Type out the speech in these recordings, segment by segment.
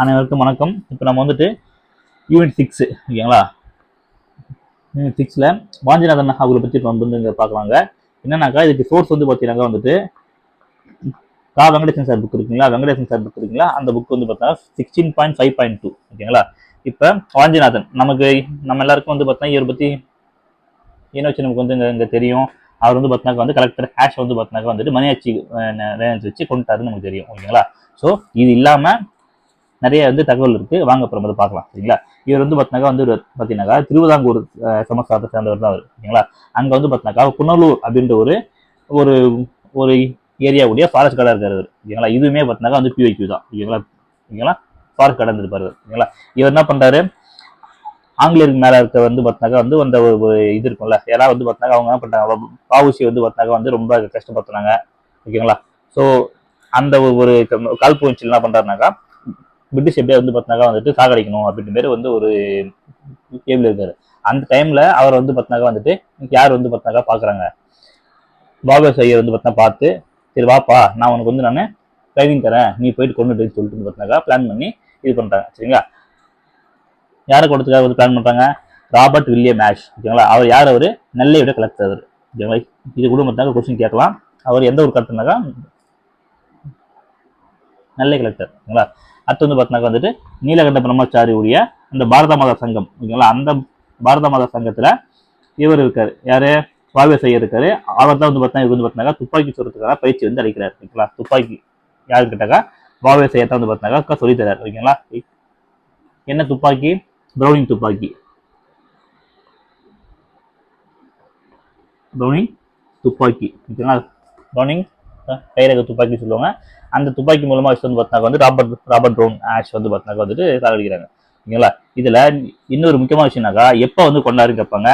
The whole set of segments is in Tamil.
அனைவருக்கும் வணக்கம். இப்போ நம்ம வந்துட்டு யூனிட் 6 ஓகேங்களா. யூனிட் 6ல் வாஞ்சிநாதன் அவங்களை பற்றி நம்ம வந்து இங்கே பார்க்கலாங்க. என்னன்னாக்கா இதுக்கு சோர்ஸ் வந்து பார்த்தீங்கன்னாக்கா வந்துட்டு வெங்கடேசன் சார் புக் இருக்குங்களா, அந்த புக் வந்து பார்த்தா 16.5.2 ஓகேங்களா. இப்போ வாஞ்சிநாதன் நம்ம எல்லாருக்கும் வந்து பார்த்தீங்கன்னா இவரை பற்றி என்ன வச்சு நமக்கு வந்து இங்கே தெரியும். அவர் வந்து பார்த்தீங்கன்னா வந்து கலெக்டர் ஹேஷ் வந்து பார்த்தீங்கன்னா வந்துட்டு மணியாச்சி வச்சு கொண்டுட்டாருன்னு நமக்கு தெரியும் ஓகேங்களா. ஸோ இது இல்லாமல் நிறைய வந்து தகவல் இருக்கு, வாங்க அப்புறம் வந்து பார்க்கலாம் சரிங்களா. இவர் வந்து பார்த்தீங்கன்னா வந்து பார்த்தீங்கன்னா திருவிதாங்கூர் சமஸ்தானத்தை சேர்ந்தவர் தான் அவர் ஓகேங்களா. அங்கே வந்து பார்த்தீங்கன்னா புனலூர் அப்படின்ற ஒரு ஒரு ஒரு ஏரியாவுடைய ஃபாரஸ்ட் கார்டாக இருக்காரு ஓகேங்களா. இதுவுமே பார்த்தீங்கன்னா வந்து பிஒய்க்யூ தான் ஓகேங்களா. ஃபாரஸ்ட் கார்டாக இருந்திருப்பாரு ஓகேங்களா. இவர் என்ன பண்றாரு, ஆங்கிலேயருக்கு மேல இருக்க வந்து பார்த்தீங்கன்னா வந்து அந்த ஒரு இது இருக்கும்ல, யாராவது வந்து பார்த்தீங்கன்னா அவங்க என்ன பண்றாங்க, பாவூசி வந்து பார்த்தீங்கன்னா வந்து ரொம்ப கஷ்டப்படுத்துறாங்க ஓகேங்களா. ஸோ அந்த ஒரு காழ்ப்புணர்ச்சி என்ன பண்றாருனாக்கா பிரிட்டிஷ் எப்படியா வந்து பார்த்தீங்கன்னா வந்துட்டு சாகடிக்கணும் அப்படின்ற பேர் வந்து ஒரு கேபிள் இருக்காரு. அந்த டைம்ல அவர் வந்து பார்த்தீங்கன்னா வந்துட்டு யார் வந்து பார்த்தீங்கன்னா பாக்குறாங்க, பாபர் ஐயர் வந்து பார்த்தீங்கன்னா பார்த்து சரி வாப்பா நான் உனக்கு வந்து நான் ட்ரைனிங் தரேன், நீ போயிட்டு கொண்டுட்டு சொல்லிட்டு பார்த்தீங்கன்னா பிளான் பண்ணி இது பண்றாங்க சரிங்களா. யாரை கொடுத்துக்காக வந்து பிளான் பண்றாங்க, ராபர்ட் வில்லியம் ஆஷ் ஓகேங்களா. அவர் யார், அவரு நெல்லையோட கலெக்டர் அவர் ஓகேங்களா. இது கூட பார்த்தீங்கன்னா கொஸ்டின் கேட்கலாம். அவர் எந்த ஒரு கலெக்டர்னாக்கா நெல்லை கலெக்டர் ஓகேங்களா. அடுத்து வந்து பார்த்தீங்கன்னா வந்துட்டு நீலகண்ட பிரம்மச்சாரி உடைய அந்த பாரத மாதா சங்கம் ஓகேங்களா. அந்த பாரத மாதா சங்கத்துல இவர் இருக்காரு, யாரு வாவேஸ் ஐயர் இருக்காரு. அவர் தான் வந்து பார்த்தீங்கன்னா இவர் வந்து பார்த்தீங்கன்னா துப்பாக்கி சொல்றதுக்காக பயிற்சி வந்து அளிக்கிறார் ஓகேங்களா. துப்பாக்கி யாரு கிட்டாக்கா வாவேஸ் ஐயர் தான் வந்து பார்த்தீங்கன்னா சொல்லி தராரு ஓகேங்களா. என்ன துப்பாக்கி, ப்ரௌனிங் துப்பாக்கி ஓகேங்களா. ப்ரௌனிங் கைரக துப்பாக்கி சொல்லுவாங்க. அந்த துப்பாக்கி மூலமா வந்து பார்த்தா வந்து ராபர்ட் ப்ரௌன் ஆஷ் வந்து பார்த்தா வந்துட்டு சாகடிக்கிறாங்க ஓகேங்களா. இதுல இன்னொரு முக்கியமான விஷயம்னாக்கா எப்போ வந்து கொண்டாருன்னு கேட்பாங்க.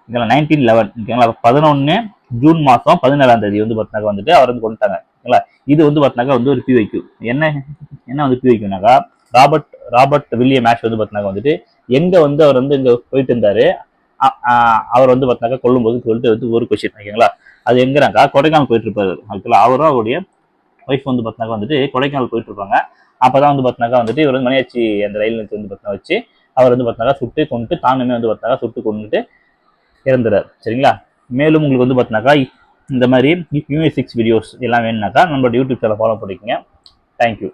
1911 ஓகேங்களா. 11 ஜூன் மாதம் 17ஆம் தேதி வந்து பார்த்தா வந்துட்டு அவர் வந்து கொண்டுட்டாங்க ஓகேங்களா. இது வந்து பார்த்தா வந்து ஒரு பிவைக்யூ. என்ன வந்து பிவைக்யூனாக்கா ராபர்ட் வில்லியம் ஆஷ் வந்து பார்த்தா வந்துட்டு எங்க வந்து அவர் வந்து இங்க போயிட்டு இருந்தாரு, அவர் வந்து பார்த்தா கொல்லும் போது சொல்லிட்டு வந்து ஒரு கொஸ்டின் ஓகேங்களா. அது எங்கிறாக்கா கொடைக்கானல் போயிட்டு இருப்பாரு ஓகேங்களா. அவரும் அவருடைய ஒய்ஃப் வந்து பார்த்தீங்கன்னா வந்துட்டு கொடைக்கானல் போயிட்டு இருப்பாங்க. அப்பதான் வந்து பார்த்தீங்கன்னா வந்துட்டு இவர் வந்து மணியாச்சி அந்த ரயில் நிலையத்தை வந்து பார்த்தீங்கன்னா வச்சு அவர் வந்து பார்த்தீங்கன்னா சுட்டு கொண்டுட்டு தானுமே வந்து பார்த்தீங்கன்னா சுட்டு கொண்டுட்டு இறந்துறாரு சரிங்களா. மேலும் உங்களுக்கு வந்து பார்த்தீங்கன்னாக்கா இந்த மாதிரி யூனிட் 6 வீடியோஸ் எல்லாம் வேணும்னாக்கா நம்மளோட யூடியூப் சேனல் ஃபாலோ பண்ணிக்கோங்க. தேங்க்யூ.